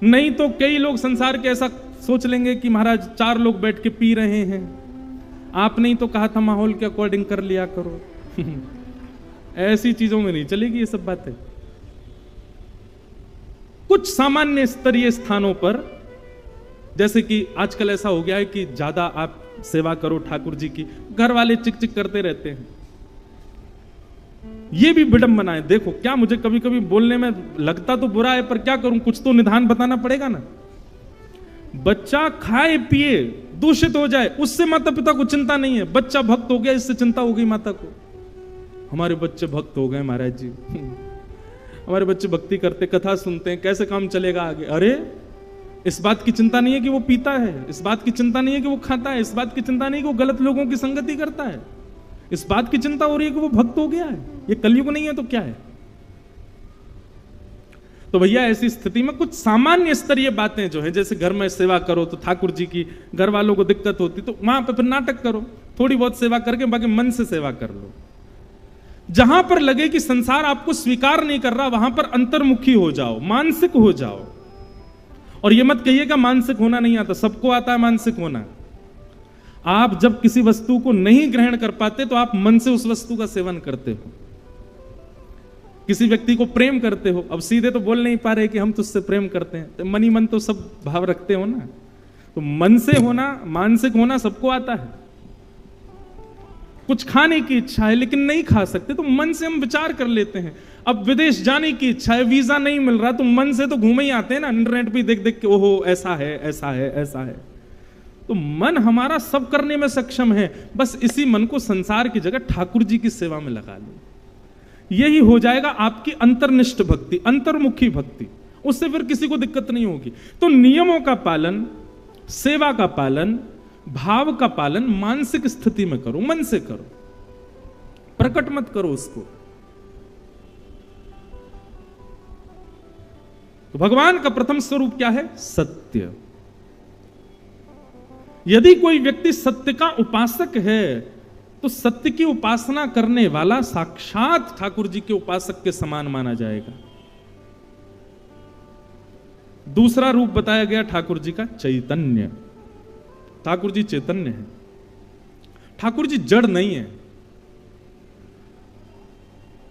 नहीं तो कई लोग संसार के ऐसा सोच लेंगे कि महाराज 4 लोग बैठ के पी रहे हैं, आपने ही तो कहा था माहौल के अकॉर्डिंग कर लिया करो। ऐसी चीजों में नहीं चलेगी ये सब बातें। कुछ सामान्य स्तरीय स्थानों पर, जैसे कि आजकल ऐसा हो गया है कि ज्यादा आप सेवा करो ठाकुर जी की, घर वाले चिक चिक करते रहते हैं, ये भी विडंबना है। देखो क्या, मुझे कभी कभी बोलने में लगता तो बुरा है, पर क्या करूं, कुछ तो निदान बताना पड़ेगा ना। बच्चा खाए पिए दूषित हो जाए, उससे माता पिता को चिंता नहीं है। बच्चा भक्त हो गया, इससे चिंता हो गई माता को, हमारे बच्चे भक्त हो गए महाराज जी, हमारे बच्चे भक्ति करते, कथा सुनते हैं, कैसे काम चलेगा आगे। अरे इस बात की चिंता नहीं है कि वो पीता है, इस बात की चिंता नहीं है कि वो खाता है, इस बात की चिंता नहीं है कि वो गलत लोगों की संगति करता है, इस बात की चिंता हो रही है कि वो भक्त हो गया है। ये कलयुग नहीं है तो क्या है। तो भैया ऐसी स्थिति में कुछ सामान्य स्तरीय बातें जो है, जैसे घर में सेवा करो तो ठाकुर जी की, घर वालों को दिक्कत होती तो वहां पर फिर नाटक करो, थोड़ी बहुत सेवा करके बाकी मन से सेवा कर लो। जहां पर लगे कि संसार आपको स्वीकार नहीं कर रहा, वहां पर अंतर्मुखी हो जाओ, मानसिक हो जाओ। और ये मत कहिएगा मानसिक होना नहीं आता, सबको आता है मानसिक होना। आप जब किसी वस्तु को नहीं ग्रहण कर पाते तो आप मन से उस वस्तु का सेवन करते हो। किसी व्यक्ति को प्रेम करते हो, अब सीधे तो बोल नहीं पा रहे कि हम तुझसे प्रेम करते हैं, तो मन ही मन तो सब भाव रखते हो ना। तो मन से होना, मानसिक होना सबको आता है। कुछ खाने की इच्छा है लेकिन नहीं खा सकते, तो मन से हम विचार कर लेते हैं। अब विदेश जाने की इच्छा है, वीजा नहीं मिल रहा, तो मन से तो घूमे ही आते हैं ना, इंटरनेट पे देख देख के, ओहो ऐसा है ऐसा है ऐसा है। तो मन हमारा सब करने में सक्षम है, बस इसी मन को संसार की जगह ठाकुर जी की सेवा में लगा लो, यही हो जाएगा आपकी अंतर्निष्ठ भक्ति, अंतर्मुखी भक्ति। उससे फिर किसी को दिक्कत नहीं होगी। तो नियमों का पालन, सेवा का पालन, भाव का पालन मानसिक स्थिति में करो, मन से करो, प्रकट मत करो उसको। तो भगवान का प्रथम स्वरूप क्या है? सत्य। यदि कोई व्यक्ति सत्य का उपासक है तो सत्य की उपासना करने वाला साक्षात ठाकुर जी के उपासक के समान माना जाएगा। दूसरा रूप बताया गया ठाकुर जी का चैतन्य। ठाकुर जी चैतन्य है, ठाकुर जी जड़ नहीं है,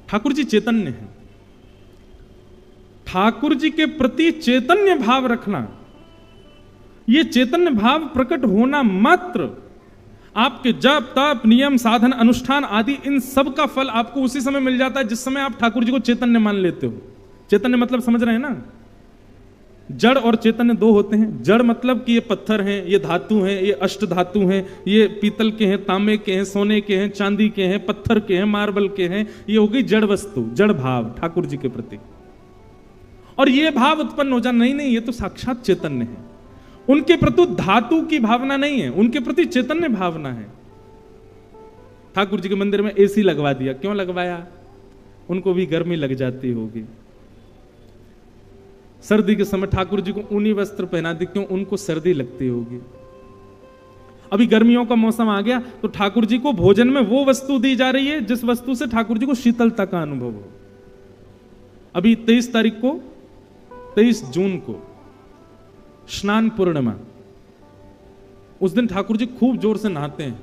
ठाकुर जी चैतन्य है। ठाकुर जी के प्रति चैतन्य भाव रखना, यह चैतन्य भाव प्रकट होना मात्र आपके जप तप नियम साधन अनुष्ठान आदि इन सब का फल आपको उसी समय मिल जाता है जिस समय आप ठाकुर जी को चैतन्य मान लेते हो। चैतन्य मतलब समझ रहे हैं ना? जड़ और चैतन्य दो होते हैं। जड़ मतलब कि ये पत्थर हैं, ये धातु हैं, ये अष्ट धातु हैं, ये पीतल के हैं, तांबे के हैं, सोने के हैं, चांदी के हैं, पत्थर के हैं, मार्बल के हैं। ये हो गई जड़ वस्तु, जड़ भाव ठाकुर जी के प्रति। और ये भाव उत्पन्न हो जाए, नहीं नहीं ये तो साक्षात चैतन्य है। उनके प्रति धातु की भावना नहीं है, उनके प्रति चैतन्य भावना है। ठाकुर जी के मंदिर में एसी लगवा दिया, क्यों लगवाया? उनको भी गर्मी लग जाती होगी। सर्दी के समय ठाकुर जी को ऊनी वस्त्र पहना दी, क्यों? उनको सर्दी लगती होगी। अभी गर्मियों का मौसम आ गया तो ठाकुर जी को भोजन में वो वस्तु दी जा रही है जिस वस्तु से ठाकुर जी को शीतलता का अनुभव हो। अभी 23 तारीख को, 23 जून को स्नान पूर्णिमा, उस दिन ठाकुर जी खूब जोर से नहाते हैं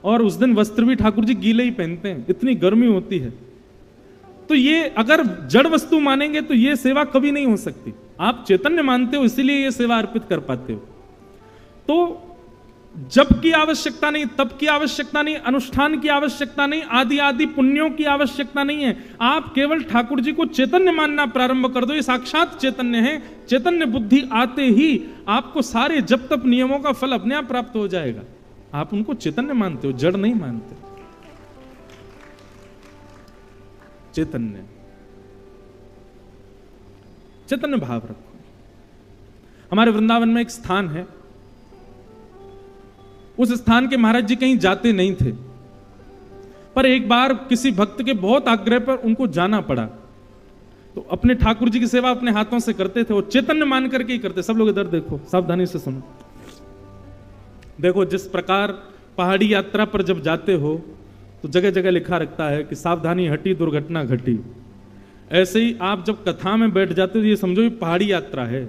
और उस दिन वस्त्र भी ठाकुर जी गीले ही पहनते हैं, इतनी गर्मी होती है। तो ये अगर जड़ वस्तु मानेंगे तो ये सेवा कभी नहीं हो सकती। आप चैतन्य मानते हो इसीलिए ये सेवा अर्पित कर पाते हो। तो जप की आवश्यकता नहीं, तप की आवश्यकता नहीं, अनुष्ठान की आवश्यकता नहीं, आदि आदि पुण्यों की आवश्यकता नहीं है। आप केवल ठाकुर जी को चैतन्य मानना प्रारंभ कर दो, ये साक्षात चैतन्य है। चैतन्य बुद्धि आते ही आपको सारे जप तप नियमों का फल अपने आप प्राप्त हो जाएगा। आप उनको चैतन्य मानते हो, जड़ नहीं मानते। चैतन्य, चैतन्य भाव रखो। हमारे वृंदावन में एक स्थान है, उस स्थान के महाराज जी कहीं जाते नहीं थे, पर एक बार किसी भक्त के बहुत आग्रह पर उनको जाना पड़ा। तो अपने ठाकुर जी की सेवा अपने हाथों से करते थे, वो चैतन्य मान करके ही करते। सब लोग इधर देखो, सावधानी से सुनो। देखो जिस प्रकार पहाड़ी यात्रा पर जब जाते हो तो जगह जगह लिखा रखता है कि सावधानी हटी दुर्घटना घटी। ऐसे ही आप जब कथा में बैठ जाते हो, ये समझो ये पहाड़ी यात्रा है,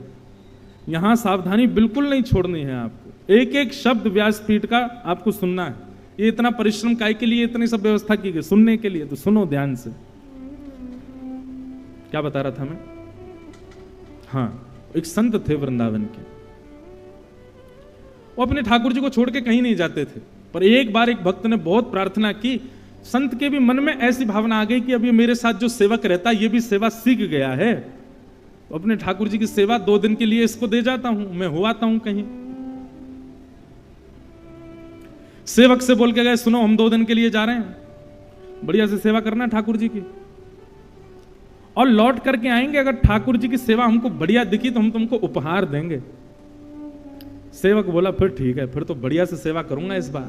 यहां सावधानी बिल्कुल नहीं छोड़नी है आपको, एक एक शब्द व्यासपीठ का आपको सुनना है। ये इतना परिश्रम काय के लिए, इतनी सब व्यवस्था की गई सुनने के लिए, तो सुनो ध्यान से। क्या बता रहा था मैं? हाँ, एक संत थे वृंदावन के, वो अपने ठाकुर जी को छोड़ के कहीं नहीं जाते थे, पर एक बार एक भक्त ने बहुत प्रार्थना की, संत के भी मन में ऐसी भावना आ गई कि अब ये मेरे साथ जो सेवक रहता है ये भी सेवा सीख गया है, तो अपने ठाकुर जी की सेवा 2 दिन के लिए इसको दे जाता हूं, मैं हो आता हूं कहीं। सेवक से बोल के गए, सुनो हम 2 दिन के लिए जा रहे हैं, बढ़िया से सेवा करना ठाकुर जी की, और लौट करके आएंगे, अगर ठाकुर जी की सेवा हमको बढ़िया दिखी तो हम तुमको उपहार देंगे। सेवक बोला फिर ठीक है, फिर तो बढ़िया से सेवा करूंगा इस बार।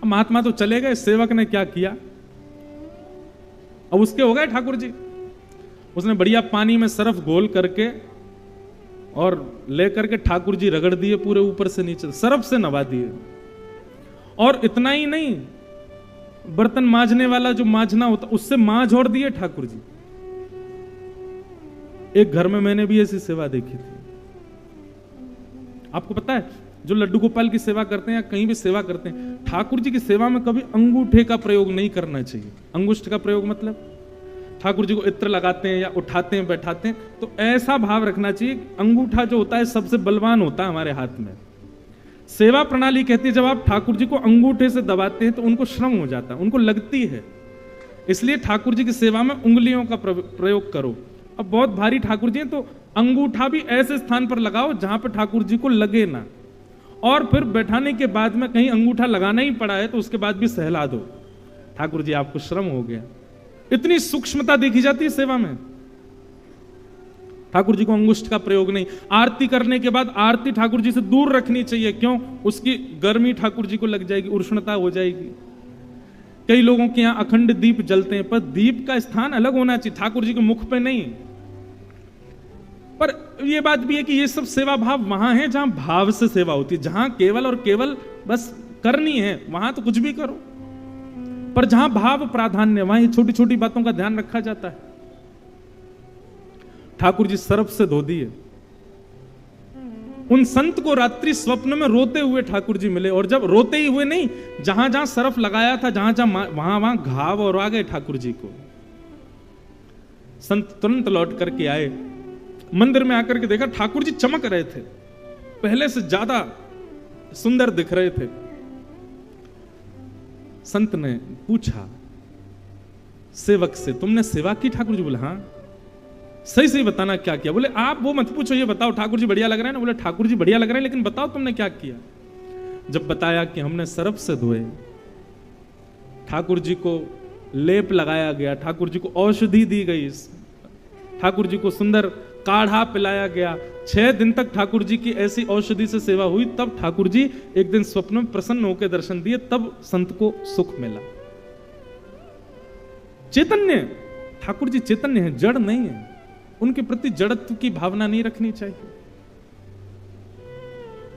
महात्मा तो चले गए, सेवक ने क्या किया, अब उसके हो गए ठाकुर जी, उसने बढ़िया पानी में सरफ घोल करके और लेकर के ठाकुर जी रगड़ दिए पूरे ऊपर से नीचे, सरफ से नवा दिए। और इतना ही नहीं, बर्तन मांजने वाला जो मांजना होता उससे मांझ और दिए ठाकुर जी। एक घर में मैंने भी ऐसी सेवा देखी थी। आपको पता है, जो लड्डू गोपाल की सेवा करते हैं या कहीं भी सेवा करते हैं, ठाकुर जी की सेवा में कभी अंगूठे का प्रयोग नहीं करना चाहिए। अंगुष्ठ का प्रयोग मतलब ठाकुर जी को इत्र लगाते हैं या उठाते हैं बैठाते हैं, तो ऐसा भाव रखना चाहिए, अंगूठा जो होता है सबसे बलवान होता है हमारे हाथ में। सेवा प्रणाली कहती है जब आप ठाकुर जी को अंगूठे से दबाते हैं तो उनको श्रम हो जाता है, उनको लगती है, इसलिए ठाकुर जी की सेवा में उंगलियों का प्रयोग करो। अब बहुत भारी ठाकुर जी हैं तो अंगूठा भी ऐसे स्थान पर लगाओ जहां पर ठाकुर जी को लगे ना, और फिर बैठाने के बाद में कहीं अंगूठा लगाना ही पड़ा है तो उसके बाद भी सहला दो, ठाकुर जी आपको श्रम हो गया। इतनी सूक्ष्मता देखी जाती है सेवा में। ठाकुर जी को अंगुष्ठ का प्रयोग नहीं। आरती करने के बाद आरती ठाकुर जी से दूर रखनी चाहिए, क्यों? उसकी गर्मी ठाकुर जी को लग जाएगी, उष्णता हो जाएगी। कई लोगों के यहां अखंड दीप जलते हैं, पर दीप का स्थान अलग होना चाहिए, ठाकुर जी के मुख पे नहीं। पर यह बात भी है कि ये सब सेवा भाव वहां है जहां भाव से सेवा होती है, जहां केवल और केवल बस करनी है वहां तो कुछ भी करो, पर जहां भाव प्राधान्य वहां छोटी छोटी बातों का ध्यान रखा जाता है। ठाकुर जी सरफ से धो दिए। उन संत को रात्रि स्वप्न में रोते हुए ठाकुर जी मिले, और जब रोते ही हुए नहीं, जहां जहां सरफ लगाया था जहां जहां वहां घाव और आ गए ठाकुर जी को। संत तुरंत लौट करके आए, मंदिर में आकर के देखा ठाकुर जी चमक रहे थे, पहले से ज्यादा सुंदर दिख रहे थे। संत ने पूछा सेवक से, तुमने सेवा की? ठाकुर जी बोले हाँ। सही सही बताना क्या किया? बोले आप वो मत पूछो, ये बताओ ठाकुर जी बढ़िया लग रहे हैं ना? बोले ठाकुर जी बढ़िया लग रहे हैं, लेकिन बताओ तुमने क्या किया? जब बताया कि हमने सरफ से धोए, ठाकुर जी को लेप लगाया गया, ठाकुर जी को औषधि दी गई, ठाकुर जी को सुंदर काढ़ा पिलाया गया, 6 दिन तक ठाकुर जी की ऐसी औषधि से सेवा हुई, तब ठाकुर जी एक दिन स्वप्न में प्रसन्न होकर दर्शन दिए, तब संत को सुख मिला। चैतन्य, ठाकुर जी चैतन्य है, जड़ नहीं है, उनके प्रति जड़त्व की भावना नहीं रखनी चाहिए,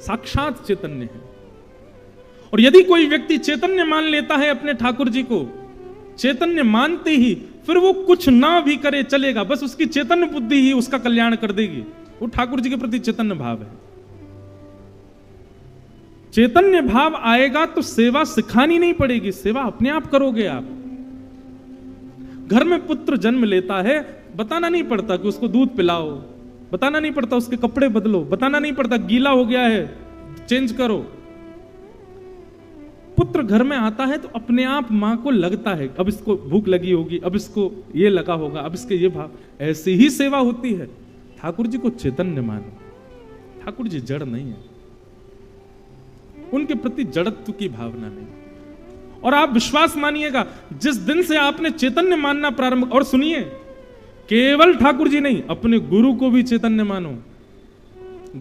साक्षात चैतन्य है। और यदि कोई व्यक्ति चैतन्य मान लेता है अपने ठाकुर जी को, चैतन्य मानते ही फिर वो कुछ ना भी करे चलेगा, बस उसकी चैतन्य बुद्धि ही उसका कल्याण कर देगी, वो ठाकुर जी के प्रति चैतन्य भाव है। चैतन्य भाव आएगा तो सेवा सिखानी नहीं पड़ेगी, सेवा अपने आप करोगे आप। घर में पुत्र जन्म लेता है, बताना नहीं पड़ता कि उसको दूध पिलाओ, बताना नहीं पड़ता उसके कपड़े बदलो, बताना नहीं पड़ता गीला हो गया है चेंज करो। पुत्र घर में आता है तो अपने आप मां को लगता है अब इसको भूख लगी होगी, अब इसको ये लगा होगा, अब इसके ये भाव, ऐसी ही सेवा होती है। ठाकुर जी को चैतन्य मानो, ठाकुर जी जड़ नहीं है, उनके प्रति जड़त्व की भावना नहीं। और आप विश्वास मानिएगा, जिस दिन से आपने चैतन्य मानना प्रारंभ, और सुनिए केवल ठाकुर जी नहीं, अपने गुरु को भी चैतन्य मानो,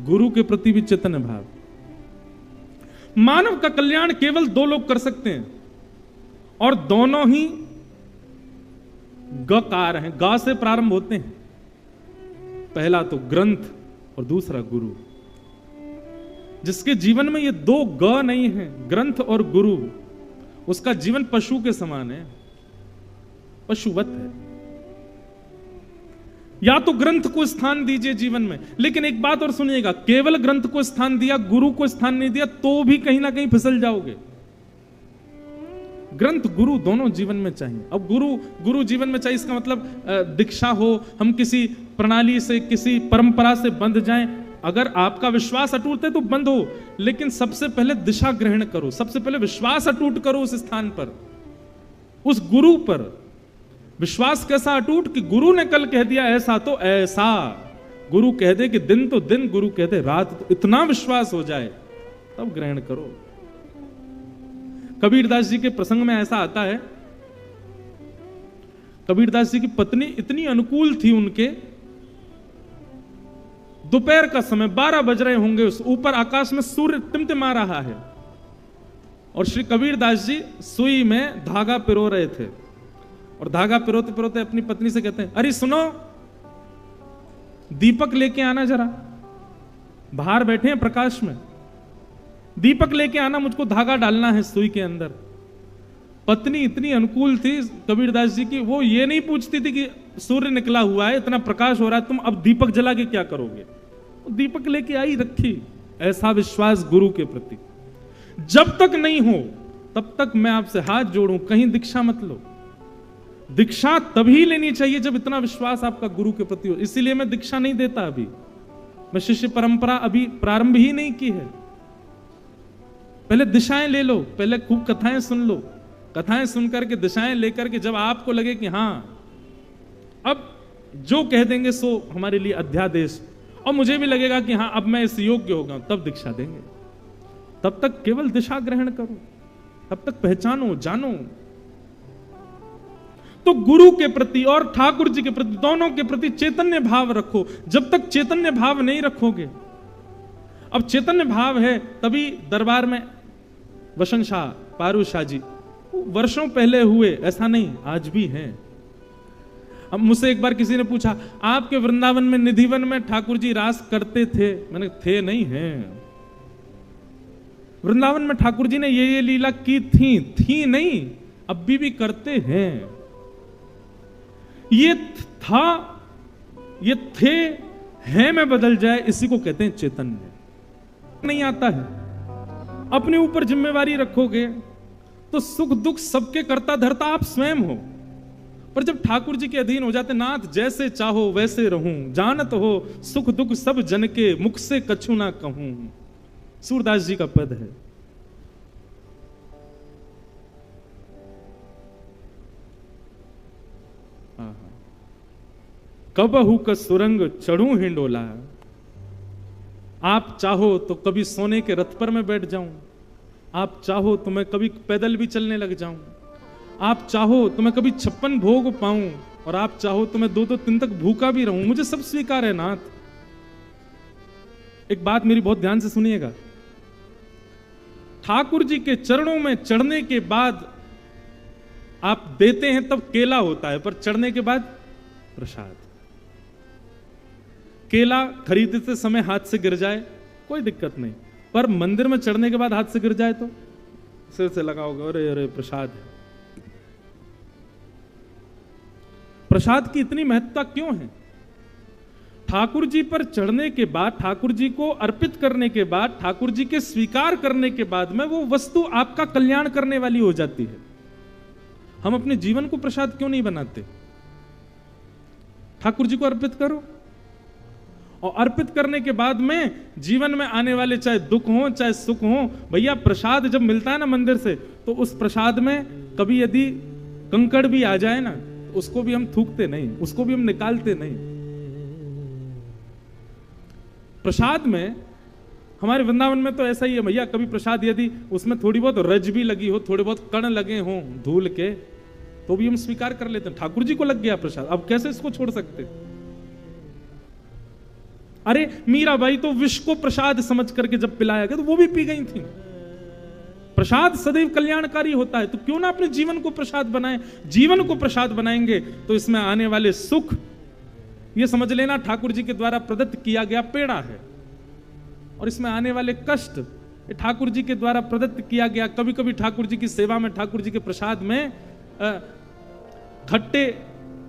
गुरु के प्रति भी चैतन्य भाव। मानव का कल्याण केवल 2 लोग कर सकते हैं, और दोनों ही गकार हैं, गा से प्रारंभ होते हैं। पहला तो ग्रंथ और दूसरा गुरु। जिसके जीवन में ये 2 ग नहीं है, ग्रंथ और गुरु, उसका जीवन पशु के समान है, पशुवत है। या तो ग्रंथ को स्थान दीजिए जीवन में। लेकिन एक बात और सुनिएगा, केवल ग्रंथ को स्थान दिया, गुरु को स्थान नहीं दिया, तो भी कहीं ना कहीं फिसल जाओगे। ग्रंथ गुरु दोनों जीवन में चाहिए। अब गुरु जीवन में चाहिए, इसका मतलब दीक्षा हो, हम किसी प्रणाली से, किसी परंपरा से बंध जाएं। अगर आपका विश्वास अटूट है तो बंद हो, लेकिन सबसे पहले दिशा ग्रहण करो, सबसे पहले विश्वास अटूट करो उस स्थान पर, उस गुरु पर। विश्वास कैसा अटूट कि गुरु ने कल कह दिया ऐसा तो ऐसा, गुरु कह दे कि दिन तो दिन, गुरु कह दे रात तो, इतना विश्वास हो जाए तब ग्रहण करो। कबीरदास जी के प्रसंग में ऐसा आता है, कबीरदास जी की पत्नी इतनी अनुकूल थी उनके, दोपहर का समय 12 बज रहे होंगे, उस ऊपर आकाश में सूर्य टिमटिमा रहा है और श्री कबीरदास जी सुई में धागा पिरो रहे थे और धागा पिरोते पिरोते अपनी पत्नी से कहते हैं, अरे सुनो, दीपक लेके आना जरा, बाहर बैठे हैं प्रकाश में, दीपक लेके आना, मुझको धागा डालना है सुई के अंदर। पत्नी इतनी अनुकूल थी कबीरदास जी की, वो ये नहीं पूछती थी कि सूर्य निकला हुआ है, इतना प्रकाश हो रहा है, तुम अब दीपक जला के क्या करोगे, दीपक लेके आई रखी। ऐसा विश्वास गुरु के प्रति। जब तक नहीं हो तब तक मैं आपसे हाथ जोड़ूं, कहीं दीक्षा मत लो। दीक्षा तभी लेनी चाहिए जब इतना विश्वास आपका गुरु के प्रति हो। इसीलिए मैं दीक्षा नहीं देता, अभी मैं शिष्य परंपरा अभी प्रारंभ ही नहीं की है। पहले दिशाएं ले लो, पहले खूब कथाएं सुन लो, कथाएं सुनकर के दिशाएं लेकर के जब आपको लगे कि हां अब जो कह देंगे सो हमारे लिए अध्यादेश, और मुझे भी लगेगा कि हां अब मैं इस योग्य हो गया, तब दीक्षा देंगे। तब तक केवल दिशा ग्रहण करो, तब तक पहचानो, जानो। तो गुरु के प्रति और ठाकुर जी के प्रति, दोनों के प्रति चैतन्य भाव रखो। जब तक चैतन्य भाव नहीं रखोगे, अब चैतन्य भाव है तभी दरबार में वसंत शाह, पारू शाह जी वर्षों पहले हुए, ऐसा नहीं, आज भी हैं। अब मुझसे एक बार किसी ने पूछा, आपके वृंदावन में निधिवन में ठाकुर जी रास करते थे? मैंने थे नहीं हैं। वृंदावन में ठाकुर जी ने ये लीला की थी नहीं, अब भी करते हैं। ये था, ये थे, हैं में बदल जाए, इसी को कहते हैं चैतन्य। नहीं आता है, अपने ऊपर जिम्मेवारी रखोगे तो सुख दुख सबके करता धरता आप स्वयं हो। पर जब ठाकुर जी के अधीन हो जाते, नाथ जैसे चाहो वैसे रहूं, जानत हो सुख दुख सब जन के, मुख से कछु ना कहूं। सूरदास जी का पद है। कबहू का सुरंग चढ़ूं हिंडोला, आप चाहो तो कभी सोने के रथ पर मैं बैठ जाऊं, आप चाहो तो मैं कभी पैदल भी चलने लग जाऊं, आप चाहो तो मैं कभी 56 भोग पाऊं, और आप चाहो तो मैं 2-2 दिन तक भूखा भी रहूं, मुझे सब स्वीकार है नाथ। एक बात मेरी बहुत ध्यान से सुनिएगा, ठाकुर जी के चरणों में चढ़ने के बाद आप देते हैं तब केला होता है, पर चढ़ने के बाद प्रसाद। केला खरीदते समय हाथ से गिर जाए कोई दिक्कत नहीं, पर मंदिर में चढ़ने के बाद हाथ से गिर जाए तो सिर से लगाओगे, अरे अरे प्रसाद है। प्रसाद की इतनी महत्ता क्यों है? ठाकुर जी पर चढ़ने के बाद, ठाकुर जी को अर्पित करने के बाद, ठाकुर जी के स्वीकार करने के बाद में वो वस्तु आपका कल्याण करने वाली हो जाती है। हम अपने जीवन को प्रसाद क्यों नहीं बनाते? ठाकुर जी को अर्पित करो, और अर्पित करने के बाद में जीवन में आने वाले चाहे दुख हो चाहे सुख हो, भैया प्रसाद जब मिलता है ना मंदिर से, तो उस प्रसाद में कभी यदि कंकड़ भी आ जाए ना, तो उसको भी हम थूकते नहीं, उसको भी हम निकालते नहीं। प्रसाद में हमारे वृंदावन में तो ऐसा ही है भैया, कभी प्रसाद यदि उसमें थोड़ी बहुत रज भी लगी हो, थोड़े बहुत कण लगे हों धूल के, तो भी हम स्वीकार कर लेते हैं। ठाकुर जी को लग गया प्रसाद, अब कैसे इसको छोड़ सकते? अरे मीराबाई तो विष को प्रसाद समझ करके जब पिलाया गया तो वो भी पी गई थी। प्रसाद सदैव कल्याणकारी होता है, तो क्यों ना अपने जीवन को प्रसाद बनाएं। जीवन को प्रसाद बनाएंगे तो इसमें आने वाले सुख, ये समझ लेना ठाकुर जी के द्वारा प्रदत्त किया गया पेड़ा है, और इसमें आने वाले कष्ट ठाकुर जी के द्वारा प्रदत्त किया गया। कभी कभी ठाकुर जी की सेवा में, ठाकुर जी के प्रसाद में खट्टे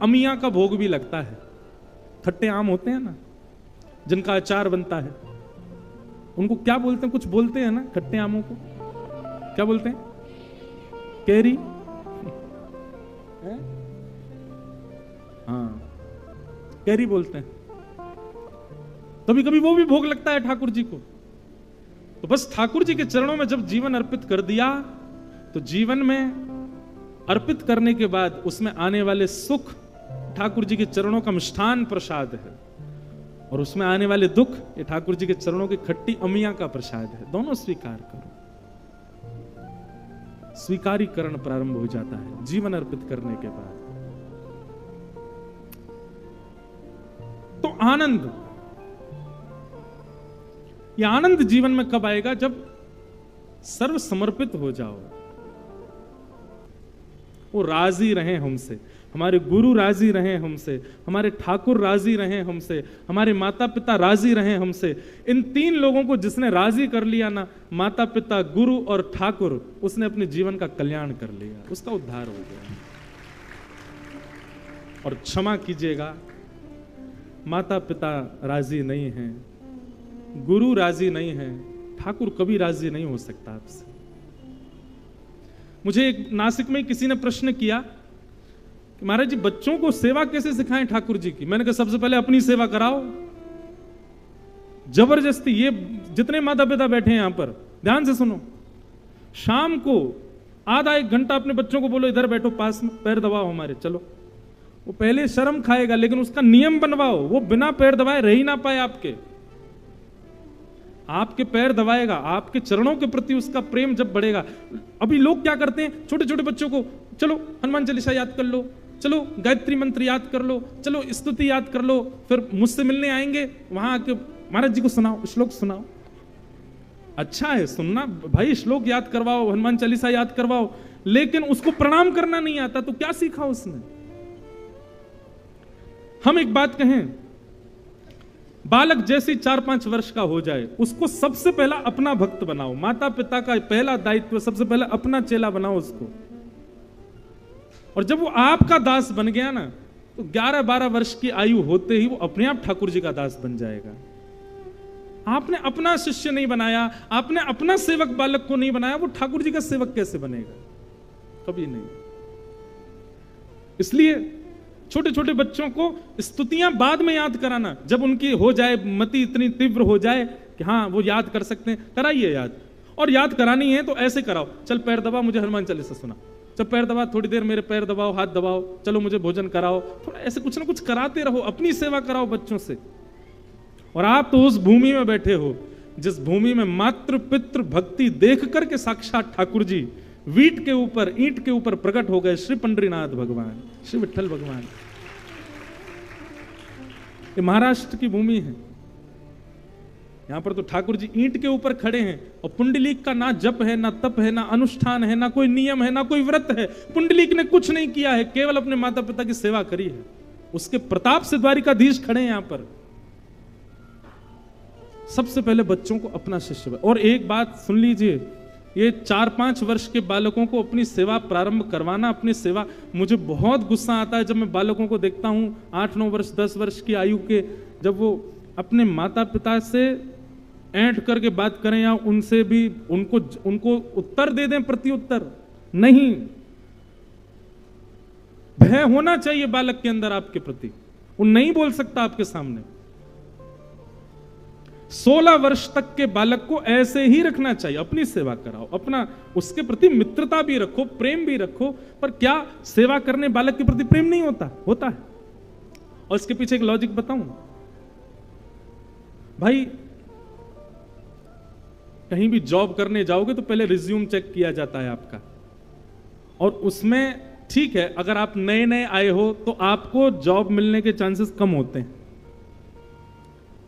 अमिया का भोग भी लगता है, खट्टे आम होते हैं ना, जिनका अचार बनता है, उनको क्या बोलते हैं? कुछ बोलते हैं ना खट्टे आमों को, क्या बोलते हैं? कैरी? हाँ, कैरी बोलते हैं। कभी कभी वो भी भोग लगता है ठाकुर जी को। तो बस ठाकुर जी के चरणों में जब जीवन अर्पित कर दिया, तो जीवन में अर्पित करने के बाद उसमें आने वाले सुख ठाकुर जी के चरणों का मिष्ठान प्रसाद है, और उसमें आने वाले दुख ये ठाकुर जी के चरणों की खट्टी अमिया का प्रसाद है। दोनों स्वीकार करो। स्वीकारीकरण प्रारंभ हो जाता है जीवन अर्पित करने के बाद। तो आनंद, यह आनंद जीवन में कब आएगा? जब सर्व समर्पित हो जाओ, वो राजी रहे हमसे, हमारे गुरु राजी रहे हमसे, हमारे ठाकुर राजी रहे हमसे, हमारे माता पिता राजी रहे हमसे। इन तीन लोगों को जिसने राजी कर लिया ना, माता पिता, गुरु और ठाकुर, उसने अपने जीवन का कल्याण कर लिया, उसका उद्धार हो गया। और क्षमा कीजिएगा, माता पिता राजी नहीं हैं, गुरु राजी नहीं है, ठाकुर कभी राजी नहीं हो सकता आपसे। मुझे एक नासिक में किसी ने प्रश्न किया कि महाराज जी बच्चों को सेवा कैसे सिखाएं ठाकुर जी की? मैंने कहा सबसे पहले अपनी सेवा कराओ जबरदस्ती। ये जितने माता पिता बैठे हैं यहां पर ध्यान से सुनो, शाम को आधा एक घंटा अपने बच्चों को बोलो इधर बैठो पास में, पैर दबाओ हमारे, चलो। वो पहले शर्म खाएगा, लेकिन उसका नियम बनवाओ, वो बिना पैर दबाए रह ही ना पाए आपके पैर दबाएगा। आपके चरणों के प्रति उसका प्रेम जब बढ़ेगा। अभी लोग क्या करते हैं, छोटे छोटे बच्चों को चलो हनुमान चालीसा याद कर लो, चलो गायत्री मंत्र याद कर लो, चलो स्तुति याद कर लो, फिर मुझसे मिलने आएंगे, वहां आके महाराज जी को सुनाओ, श्लोक सुनाओ। अच्छा है सुनना भाई, श्लोक याद करवाओ, हनुमान चालीसा याद करवाओ, लेकिन उसको प्रणाम करना नहीं आता तो क्या सीखा उसने? हम एक बात कहें, बालक जैसे 4-5 वर्ष का हो जाए, उसको सबसे पहला अपना भक्त बनाओ। माता पिता का पहला दायित्व सबसे पहला अपना चेला बनाओ उसको। और जब वो आपका दास बन गया ना, तो 11-12 वर्ष की आयु होते ही वो अपने आप ठाकुर जी का दास बन जाएगा। आपने अपना शिष्य नहीं बनाया, आपने अपना सेवक बालक को नहीं बनाया, वो ठाकुर जी का सेवक कैसे बनेगा? कभी नहीं। इसलिए छोटे छोटे बच्चों को स्तुतियां बाद में याद कराना, जब उनकी हो जाए मति इतनी तीव्र हो जाए कि हाँ वो याद कर सकते हैं, कराइए याद। और याद करानी है तो ऐसे कराओ, चल पैर दबा, मुझे हनुमान चालीसा सुना, चल पैर दबा, थोड़ी देर मेरे पैर दबाओ, हाथ दबाओ, चलो मुझे भोजन कराओ, थोड़ा ऐसे कुछ ना कुछ कराते रहो, अपनी सेवा कराओ बच्चों से। और आप तो उस भूमि में बैठे हो जिस भूमि में मातृ पितृ भक्ति देख करके साक्षात ठाकुर जी वीट के ऊपर, ईंट के ऊपर प्रकट हो गए, श्री पंडरीनाथ भगवान, श्री विठल भगवान। ये महाराष्ट्र की भूमि है, यहां पर तो ठाकुर जी ईंट के ऊपर खड़े हैं, और पुंडलीक का ना जप है, ना तप है, ना अनुष्ठान है, ना कोई नियम है, ना कोई व्रत है। पुंडलीक ने कुछ नहीं किया है, केवल अपने माता पिता की सेवा करी है। उसके प्रताप से द्वारिकाधीश खड़े हैं यहां पर। सबसे पहले बच्चों को अपना शिष्य। और एक बात सुन लीजिए, ये 4-5 वर्ष के बालकों को अपनी सेवा प्रारंभ करवाना, अपनी सेवा, मुझे बहुत गुस्सा आता है जब मैं बालकों को देखता हूं 8-9 वर्ष 10 वर्ष की आयु के, जब वो अपने माता पिता से ऐंठ करके बात करें या उनसे भी उनको उत्तर दे दें, प्रत्युत्तर नहीं। भय होना चाहिए बालक के अंदर आपके प्रति, वो नहीं बोल सकता आपके सामने। 16 वर्ष तक के बालक को ऐसे ही रखना चाहिए, अपनी सेवा कराओ, अपना उसके प्रति मित्रता भी रखो, प्रेम भी रखो। पर क्या सेवा करने बालक के प्रति प्रेम नहीं होता? होता है। और इसके पीछे एक लॉजिक बताऊं भाई, कहीं भी जॉब करने जाओगे तो पहले रिज्यूम चेक किया जाता है आपका, और उसमें ठीक है अगर आप नए नए आए हो तो आपको जॉब मिलने के चांसेस कम होते हैं।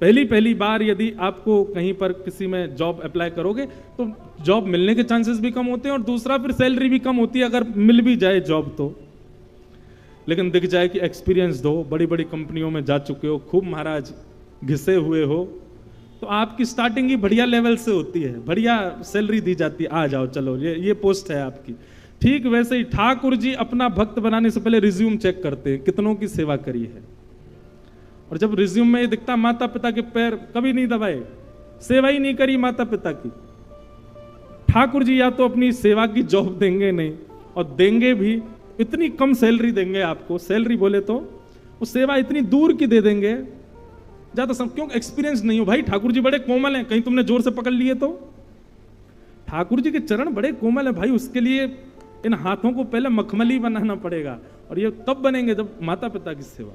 पहली बार यदि आपको कहीं पर किसी में जॉब अप्लाई करोगे तो जॉब मिलने के चांसेस भी कम होते हैं, और दूसरा फिर सैलरी भी कम होती है अगर मिल भी जाए जॉब तो। लेकिन दिख जाए कि एक्सपीरियंस दो, बड़ी बड़ी कंपनियों में जा चुके हो, खूब महाराज घिसे हुए हो, तो आपकी स्टार्टिंग ही बढ़िया लेवल से होती है, बढ़िया सैलरी दी जाती है, आ जाओ चलो ये पोस्ट है आपकी। ठीक वैसे ही ठाकुर जी अपना भक्त बनाने से पहले रिज्यूम चेक करते हैं, कितनों की सेवा करी है। और जब रिज्यूम में ये दिखता माता पिता के पैर कभी नहीं दबाए, सेवा ही नहीं करी माता पिता की। ठाकुर जी या तो अपनी सेवा की जॉब देंगे नहीं, और देंगे भी इतनी कम सैलरी देंगे आपको, सैलरी बोले तो वो सेवा इतनी दूर की दे देंगे, ज्यादा सब क्यों एक्सपीरियंस नहीं हो भाई। ठाकुर जी बड़े कोमल हैं, कहीं तुमने जोर से पकड़ लिए तो। ठाकुर जी के चरण बड़े कोमल है भाई, उसके लिए इन हाथों को पहले मखमली बनाना पड़ेगा, और ये तब बनेंगे जब माता पिता की सेवा।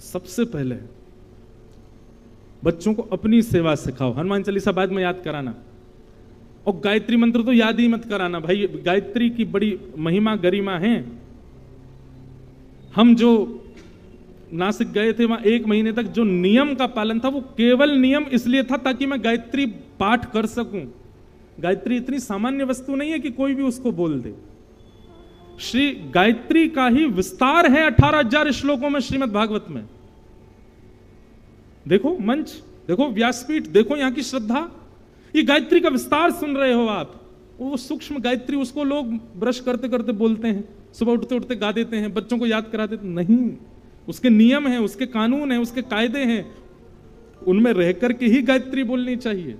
सबसे पहले बच्चों को अपनी सेवा सिखाओ। हनुमान चालीसा बाद में याद कराना, और गायत्री मंत्र तो याद ही मत कराना भाई, गायत्री की बड़ी महिमा गरिमा है। हम जो नासिक गए थे, वहां 1 महीने तक जो नियम का पालन था वो केवल नियम इसलिए था ताकि मैं गायत्री पाठ कर सकूं। गायत्री इतनी सामान्य वस्तु नहीं है कि कोई भी उसको बोल दे। श्री गायत्री का ही विस्तार है 18,000 श्लोकों में श्रीमद् भागवत में। देखो मंच, देखो व्यासपीठ, देखो यहां की श्रद्धा, ये गायत्री का विस्तार सुन रहे हो आप। वो सूक्ष्म गायत्री, उसको लोग ब्रश करते करते बोलते हैं, सुबह उठते उठते गा देते हैं, बच्चों को याद करा देते नहीं। उसके नियम हैं, उसके कानून हैं, उसके कायदे हैं, उनमें रह करके ही गायत्री बोलनी चाहिए।